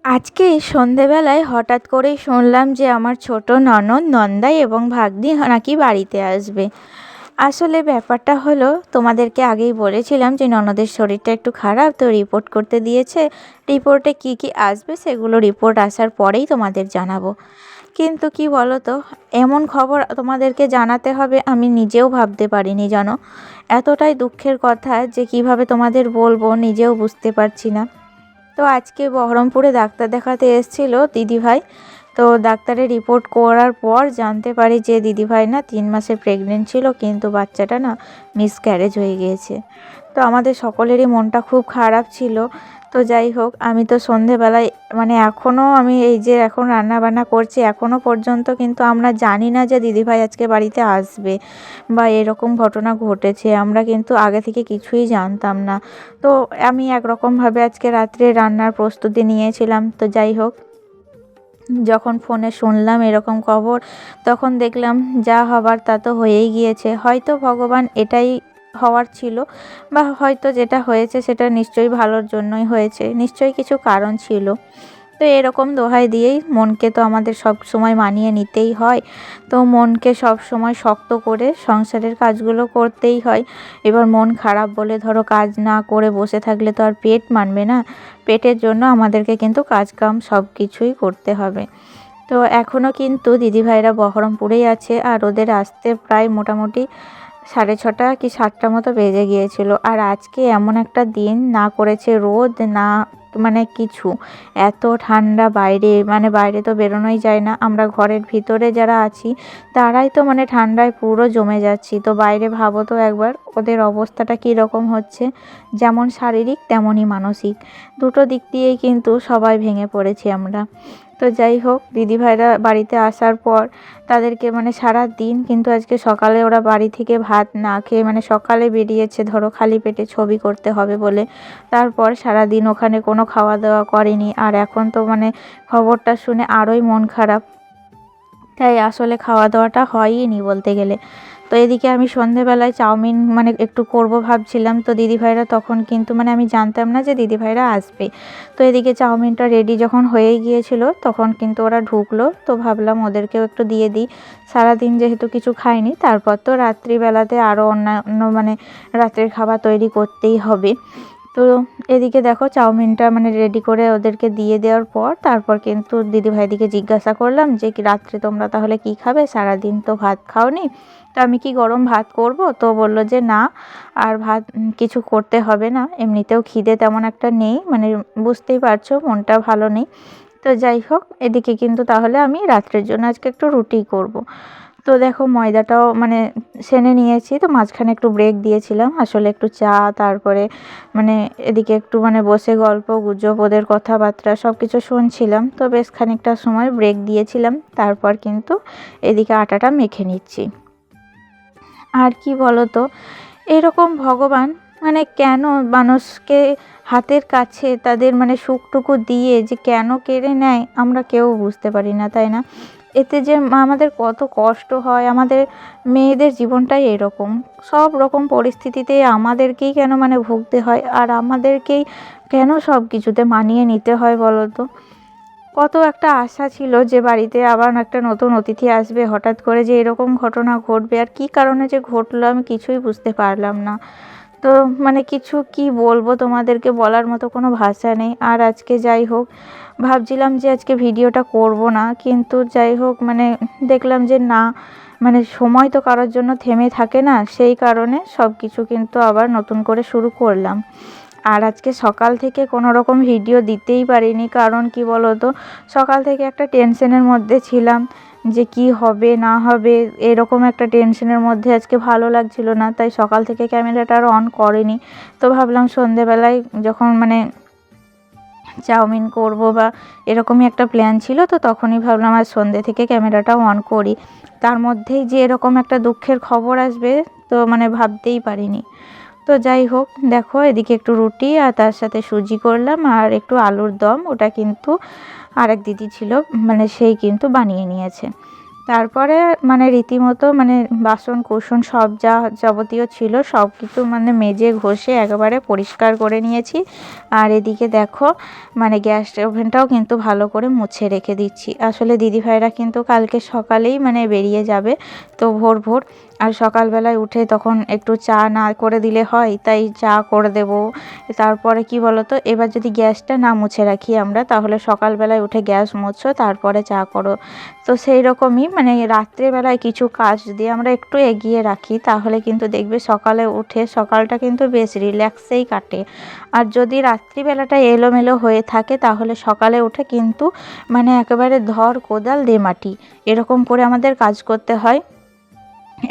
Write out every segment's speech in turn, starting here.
আজকে সন্ধেবেলায় হঠাৎ করেই শুনলাম যে আমার ছোট ননদ, নন্দাই এবং ভাগ্নি নাকি বাড়িতে আসবে। আসলে ব্যাপারটা হলো, তোমাদেরকে আগেই বলেছিলাম যে ননদের শরীরটা একটু খারাপ, তো রিপোর্ট করতে দিয়েছে। রিপোর্টে কি কি আসবে সেগুলো রিপোর্ট আসার পরেই তোমাদের জানাবো। কিন্তু কি বলো তো, এমন খবর তোমাদেরকে জানাতে হবে আমি নিজেও ভাবতে পারিনি, জানো। এতটাই দুঃখের কথা যে কিভাবে তোমাদের বলবো নিজেও বুঝতে পারছি না। তো আজকে বহরমপুরে ডাক্তার দেখাতে এসেছিল দিদিভাই। তো ডাক্তারের রিপোর্ট করার পর জানতে পারি যে দিদিভাই না 3 মাসের প্রেগনেন্ট ছিল, কিন্তু বাচ্চাটা না মিসক্যারেজ হয়ে গিয়েছে। তো আমাদের সকলেরই মনটা খুব খারাপ ছিল। তো যাই হোক, আমি তো সন্ধেবেলায় এখনও আমি এই যে এখন রান্না বান্না করছি, এখনও পর্যন্ত কিন্তু আমরা জানি না যে দিদিভাই আজকে বাড়িতে আসবে বা এরকম ঘটনা ঘটেছে। আমরা কিন্তু আগে থেকে কিছুই জানতাম না। তো আমি একরকমভাবে আজকে রাত্রে রান্নার প্রস্তুতি নিয়েছিলাম। তো যাই হোক, যখন ফোনে শুনলাম এরকম খবর, তখন দেখলাম যা হবার তা তো হয়েই গিয়েছে। হয়তো ভগবান এটাই হওয়ার ছিল, বা হয়তো যেটা হয়েছে সেটা নিশ্চয়ই ভালোর জন্যই হয়েছে, নিশ্চয়ই কিছু কারণ ছিল। তো এরকম দোহাই দিয়েই মনকে তো আমাদের সব সময় মানিয়ে নিতেই হয়। তো মনকে সব সময় শক্ত করে সংসারের কাজগুলো করতেই হয়। এবার মন খারাপ বলে ধরো কাজ না করে বসে থাকলে তো আর পেট মানবে না। পেটের জন্য আমাদেরকে কিন্তু কাজকাম সব কিছুই করতে হবে। তো এখনও কিন্তু দিদিভাইরা বহরমপুরেই আছে, আর ওদের আসতে প্রায় মোটামুটি 6:30 কি 7টা মতো বেজে গিয়েছিল। আর আজকে এমন একটা দিন, না করেছে রোদ না কিছু, এত ঠান্ডা বাইরে, বাইরে তো বেরোনোই যায় না। আমরা ঘরের ভিতরে যারা আছি তারাই তো ঠান্ডায় পুরো জমে যাচ্ছি। তো বাইরে ভাবো তো একবার ওদের অবস্থাটা কী রকম হচ্ছে, যেমন শারীরিক তেমনই মানসিক, দুটো দিক দিয়েই কিন্তু সবাই ভেঙে পড়েছি আমরা। তো যাই হোক, দিদিভাইরা বাড়িতে আসার পর তাদেরকে সারা দিন কিন্তু আজকে সকালে ওরা বাড়ি থেকে ভাত না খেয়ে, সকালে বেরিয়েছে ধরো খালি পেটে ছবি করতে হবে বলে, তারপর সারা দিন ওখানে কোনো খাওয়া দাওয়া করেনি। আর এখন তো খবরটা শুনে আরোই মন খারাপ, তাই আসলে খাওয়া দাওয়াটা হয়ইনি বলতে গেলে। তো এদিকে আমি সন্ধেবেলায় চাউমিন একটু করব ভাবছিলাম। তো দিদিভাইরা তখন কিন্তু আমি জানতাম না যে দিদিভাইরা আসবে। তো এদিকে চাউমিনটা রেডি যখন হয়ে গিয়েছিল তখন কিন্তু ওরা ঢুকলো। তো ভাবলাম ওদেরকেও একটু দিয়ে দিই, সারাদিন যেহেতু কিছু খাইনি। তারপর তো রাত্রিবেলাতে আরও অন্যান্য রাতের খাবার তৈরি করতেই হবে। তো এদিকে দেখো চাউমিনটা রেডি করে ওদেরকে দিয়ে দেওয়ার পর তারপর কিন্তু দিদিভাইদিকে জিজ্ঞাসা করলাম যে কি রাত্রে তোমরা তাহলে কি খাবে, সারাদিন তো ভাত খাওনি, তো আমি কি গরম ভাত করব? তো বলল যে না, আর ভাত কিছু করতে হবে না, এমনিতেও খিদে তেমন একটা নেই, বুঝতেই পারছো মনটা ভালো নেই। তো যাই হোক, এদিকে কিন্তু তাহলে আমি রাত্রের জন্য আজকে একটু রুটি করব। তো দেখো ময়দাটাও সেনে নিয়েছি। তো মাঝখানে একটু ব্রেক দিয়েছিলাম, আসলে একটু চা, তারপরে এদিকে একটু বসে গল্প গুজব, ওদের কথাবার্তা সব কিছু শুনছিলাম। তো বেশ খানিকটা সময় ব্রেক দিয়েছিলাম, তারপর কিন্তু এদিকে আটাটা মেখে নিচ্ছি। আর কি বলো তো, এরকম ভগবান কেন মানুষকে হাতের কাছে তাদের সুখটুকু দিয়ে যে কেন কেড়ে নেয় আমরা কেউ বুঝতে পারি না, তাই না? এতে যে আমাদের কত কষ্ট হয়, আমাদের মেয়েদের জীবনটাই এরকম, সব রকম পরিস্থিতিতে আমাদেরকেই কেন ভুগতে হয়, আর আমাদেরকেই কেন সব কিছুতে মানিয়ে নিতে হয় বলো তো। কত একটা আশা ছিল যে বাড়িতে আবার একটা নতুন অতিথি আসবে, হঠাৎ করে যে এরকম ঘটনা ঘটবে, আর কী কারণে যে ঘটলো আমি কিছুই বুঝতে পারলাম না। তো কিছু কি বলবো তোমাদেরকে, বলার মতো কোনো ভাষা নেই। আর আজকে যাই হোক, ভাবছিলাম যে আজকে ভিডিওটা করব না, কিন্তু যাই হোক দেখলাম যে না, সময় তো কারোর জন্য থেমে থাকে না, সেই কারণে সব কিছু কিন্তু আবার নতুন করে শুরু করলাম। আর আজকে সকাল থেকে কোনো রকম ভিডিও দিতেই পারিনি, কারণ কি বলো তো, সকাল থেকে একটা টেনশনের মধ্যে ছিলাম যে কি হবে না হবে, এরকম একটা টেনশনের মধ্যে আজকে ভালো লাগছিল না, তাই সকাল থেকে ক্যামেরাটা আর অন করিনি। তো ভাবলাম সন্ধেবেলায় যখন চাউমিন করব বা এরকমই একটা প্ল্যান ছিল, তো তখনই ভাবলাম আর সন্ধে থেকে ক্যামেরাটাও অন করি। তার মধ্যেই যে এরকম একটা দুঃখের খবর আসবে তো ভাবতেই পারিনি। তো যাই হোক, দেখো এদিকে একটু রুটি আর তার সাথে সুজি করলাম, আর একটু আলুর দম, ওটা কিন্তু আরেক দিদি ছিল সেই কিন্তু বানিয়ে নিয়েছে। তারপরে মানে রীতিমতো মানে বাসন কুসন সব যা যাবতীয় ছিল সব কিছু মানে মেজে ঘষে একেবারে পরিষ্কার করে নিয়েছি। আর এদিকে দেখো মানে গ্যাস ওভেনটাও কিন্তু ভালো করে মুছে রেখে দিচ্ছি। আসলে দিদিভাইরা কিন্তু কালকে সকালেই মানে বেরিয়ে যাবে, তো ভোর ভোর। আর সকালবেলায় উঠে তখন একটু চা না করে দিলে হয়, তাই চা করে দেব। তারপরে কি বলো তো, এবার যদি গ্যাসটা না মুছে রাখি আমরা, তাহলে সকালবেলায় উঠে গ্যাস মুছো তারপরে চা করো। তো সেই রকমই মানে রাত্রেবেলায় কিছু কাজ যদি আমরা একটু এগিয়ে রাখি, তাহলে কিন্তু দেখবে সকালে উঠে সকালটা কিন্তু বেশ রিল্যাক্সেই কাটে। আর যদি রাত্রিবেলাটা এলোমেলো হয়ে থাকে, তাহলে সকালে উঠে কিন্তু মানে একেবারে ধর কোদাল দে মাটি এরকম করে আমাদের কাজ করতে হয়।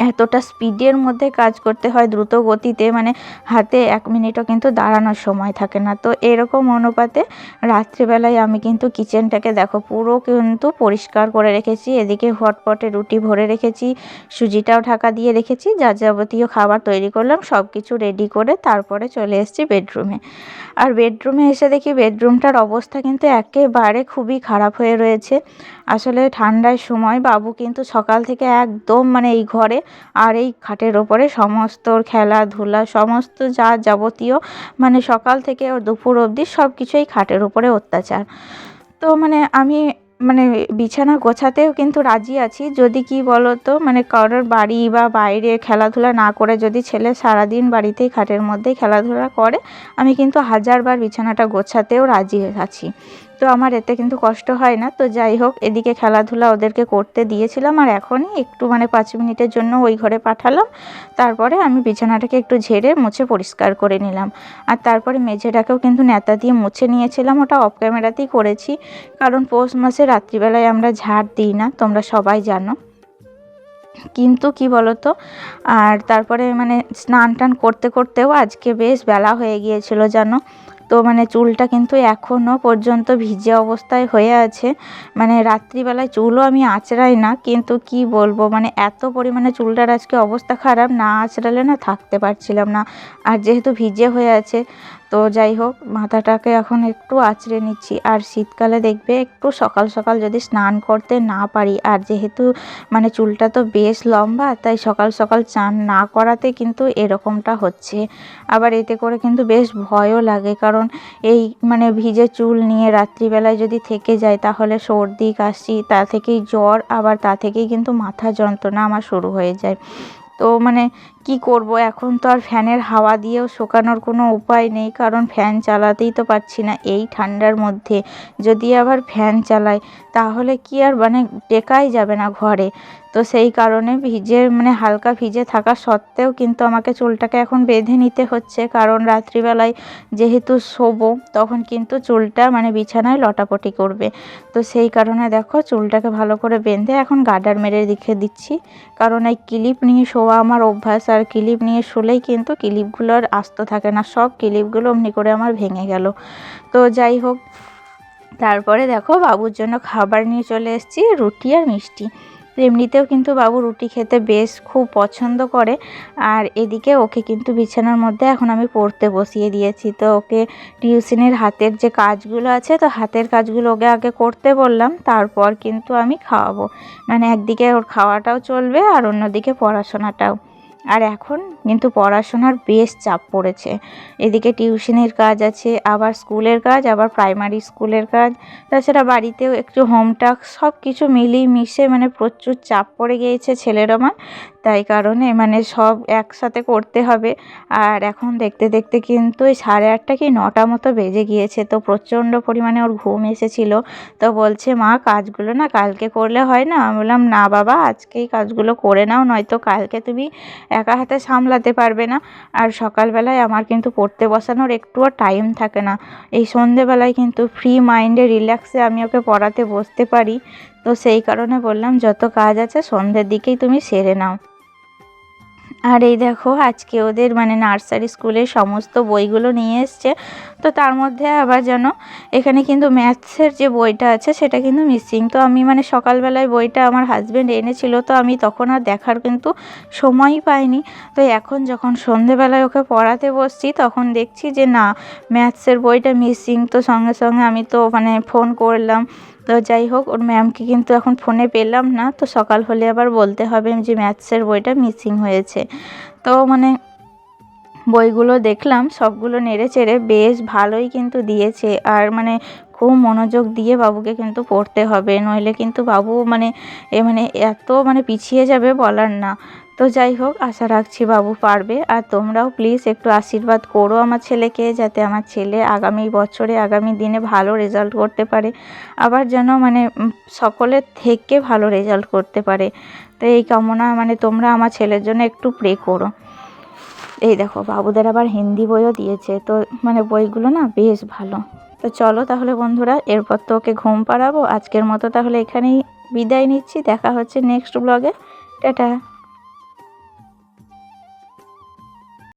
এতটা স্পিডের মধ্যে কাজ করতে হয়, দ্রুত গতিতে, মানে হাতে 1 মিনিটও কিন্তু দাঁড়ানোর সময় থাকে না। তো এরকম অনুপাতে রাত্রিবেলায় আমি কিন্তু কিচেনটাকে দেখো পুরো কিন্তু পরিষ্কার করে রেখেছি। এদিকে হটপটে রুটি ভরে রেখেছি, সুজিটাও ঢাকা দিয়ে রেখেছি, যা যাবতীয় খাবার তৈরি করলাম সব কিছু রেডি করে তারপরে চলে এসেছি বেডরুমে। আর বেডরুমে এসে দেখি বেডরুমটার অবস্থা কিন্তু একেবারে খুবই খারাপ হয়ে রয়েছে। আসলে ঠান্ডার সময় বাবু কিন্তু সকাল থেকে একদম মানে এই ঘরে আর এই খাটের ওপরে সমস্ত খেলাধুলা সমস্ত যা যাবতীয় মানে সকাল থেকে ও দুপুর অবধি সব কিছুই খাটের ওপরে অত্যাচার। তো মানে আমি মানে বিছানা গোছাতেও কিন্তু রাজি আছি, যদি কি বলো তো মানে কারোর বাড়ি বা বাইরে খেলাধুলা না করে যদি ছেলে সারাদিন বাড়িতেই খাটের মধ্যেই খেলাধুলা করে, আমি কিন্তু 1000বার বিছানাটা গোছাতেও রাজি আছি। তো আমার এতে কিন্তু কষ্ট হয় না। তো যাই হোক, এদিকে খেলাধুলা ওদেরকে করতে দিয়েছিলাম, আর এখনই একটু মানে 5 মিনিটের জন্য ওই ঘরে পাঠালাম। তারপরে আমি বিছানাটাকে একটু ঝেড়ে মুছে পরিষ্কার করে নিলাম। আর তারপরে মেঝেটাকেও কিন্তু ন্যাতা দিয়ে মুছে নিয়েছিলাম, ওটা অফ ক্যামেরাতেই করেছি, কারণ পৌষ মাসে রাত্রিবেলায় আমরা ঝাড় দিই না, তোমরা সবাই জানো। কিন্তু কি বলতো, আর তারপরে মানে স্নান টান করতে করতেও আজকে বেশ বেলা হয়ে গিয়েছিল জানো। তো মানে চুলটা কিন্তু এখনও পর্যন্ত ভিজে অবস্থায় হয়ে আছে। মানে রাত্রিবেলায় চুলও আমি আঁচড়াই না, কিন্তু কি বলবো মানে এত পরিমাণে চুলটার আজকে অবস্থা খারাপ, না আঁচড়ালে না থাকতে পারছিলাম না। আর যেহেতু ভিজে হয়ে আছে, তো যাই হোক মাথাটাকে এখন একটু আঁচড়ে নিচ্ছি। আর শীতকালে দেখবে একটু সকাল সকাল যদি স্নান করতে না পারি, আর যেহেতু মানে চুলটা তো বেশ লম্বা, তাই সকাল সকাল চান না করাতে কিন্তু এরকমটা হচ্ছে। আবার এতে করে কিন্তু বেশ ভয়ও লাগে, কারণ এই মানে ভিজে চুল নিয়ে রাত্রিবেলায় যদি থেকে যায়, তাহলে সর্দি কাশি, তা থেকেই জ্বর, আবার তা থেকেই কিন্তু মাথা যন্ত্রণা আমার শুরু হয়ে যায়। তো মানে কি করব, এখন তো আর ফ্যানের হাওয়া দিয়েও শোকানোর কোনো উপায় নেই, কারণ ফ্যান চালাতেই তো পারছি না এই ঠান্ডার মধ্যে। যদি আবার ফ্যান চালাই, তাহলে কি আর মানে টেকাই যাবে না ঘরে। তো সেই কারণে ভিজে মানে হালকা ভিজে থাকা সত্ত্বেও কিন্তু আমাকে চুলটাকে এখন বেঁধে নিতে হচ্ছে, কারণ রাত্রিবেলায় যেহেতু শোবো, তখন কিন্তু চুলটা মানে বিছানায় লটাপটি করবে। তো সেই কারণে দেখো চুলটাকে ভালো করে বেঁধে এখন গার্ডার মেরে রেখে দিচ্ছি, কারণ এই ক্লিপ নিয়ে শোয়া আমার অভ্যাস। আর ক্লিপ নিয়ে শুলেই কিন্তু ক্লিপগুলো আর আস্ত থাকে না, সব ক্লিপগুলো অমনি করে আমার ভেঙে গেল। তো যাই হোক, তারপরে দেখো বাবুর জন্য খাবার নিয়ে চলে এসেছি, রুটি আর মিষ্টি। এমনিতেও কিন্তু বাবু রুটি খেতে বেশ খুব পছন্দ করে। আর এদিকে ওকে কিন্তু বিছানার মধ্যে এখন আমি পড়তে বসিয়ে দিয়েছি। তো ওকে টিউশনের হাতের যে কাজগুলো আছে, তো হাতের কাজগুলো ওকে আগে করতে বললাম, তারপর কিন্তু আমি খাওয়াবো। মানে একদিকে ওর খাওয়াটাও চলবে আর অন্যদিকে পড়াশোনাটাও। আর এখন কিন্তু পড়াশোনার বেশ চাপ পড়েছে, এদিকে টিউশনের কাজ আছে, আবার স্কুলের কাজ, আবার প্রাইমারি স্কুলের কাজ, তাছাড়া বাড়িতেও একটু হোম টাস্ক, সব কিছু মিলিয়ে মিশে মানে প্রচুর চাপ পড়ে গিয়েছে ছেলের আমার। তাই কারণে মানে সব একসাথে করতে হবে। আর এখন দেখতে দেখতে কিন্তু ওই 8:30 কি 9টা মতো বেজে গিয়েছে। তো প্রচণ্ড পরিমাণে ওর ঘুম এসেছিলো। তো বলছে, মা কাজগুলো না কালকে করলে হয় না? আমি বললাম, না বাবা, আজকেই কাজগুলো করে নাও, নয়তো কালকে তুমি একা হাতে সামলাতে পারবে না। আর সকালবেলায় আমার কিন্তু পড়তে বসানোর একটুও টাইম থাকে না। এই সন্ধেবেলায় কিন্তু ফ্রি মাইন্ডে রিল্যাক্সে আমি ওকে পড়াতে বসতে পারি। তো সেই কারণে বললাম, যত কাজ আছে সন্ধ্যের দিকেই তুমি সেরে নাও। আর এই দেখো আজকে ওদের মানে নার্সারি স্কুলের সমস্ত বইগুলো নিয়ে এসছে। তো তার মধ্যে আবার যেন এখানে কিন্তু ম্যাথসের যে বইটা আছে সেটা কিন্তু মিসিং। তো আমি মানে সকালবেলায় বইটা আমার হাজব্যান্ড এনেছিল, তো আমি তখন আর দেখার কিন্তু সময়ই পাইনি। তো এখন যখন সন্ধেবেলায় ওকে পড়াতে বসছি তখন দেখছি যে না, ম্যাথসের বইটা মিসিং। তো সঙ্গে সঙ্গে আমি তো মানে ফোন করলাম। তো যাই হোক, ওর ম্যামকে কিন্তু এখন ফোনে পেলাম না। তো সকাল হলে আবার বলতে হবে যে ম্যাথসের বইটা মিসিং হয়েছে। তো মানে বইগুলো দেখলাম সবগুলো নেড়েচেড়ে বেশ ভালোই কিন্তু দিয়েছে। আর মানে খুব মনোযোগ দিয়ে বাবুকে কিন্তু পড়তে হবে, নইলে কিন্তু বাবু মানে মানে এত মানে পিছিয়ে যাবে বলার না। তো যাই হোক, আশা রাখছি বাবু পারবে। আর তোমরাও প্লিজ একটু আশীর্বাদ করো আমার ছেলেকে, যাতে আমার ছেলে আগামী বছরে আগামী দিনে ভালো রেজাল্ট করতে পারে, আবার যেন মানে সকলের থেকে ভালো রেজাল্ট করতে পারে। তো এই কামনা মানে তোমরা আমার ছেলের জন্য একটু প্রে করো। এই দেখো বাবুদের আবার হিন্দি বইও দিয়েছে। তো মানে বইগুলো না বেশ ভালো। তো চলো তাহলে বন্ধুরা, এরপর তো ওকে ঘুম পাড়াবো। আজকের মতো তাহলে এখানেই বিদায় নিচ্ছি। দেখা হচ্ছে নেক্সট ব্লগে। টাটা।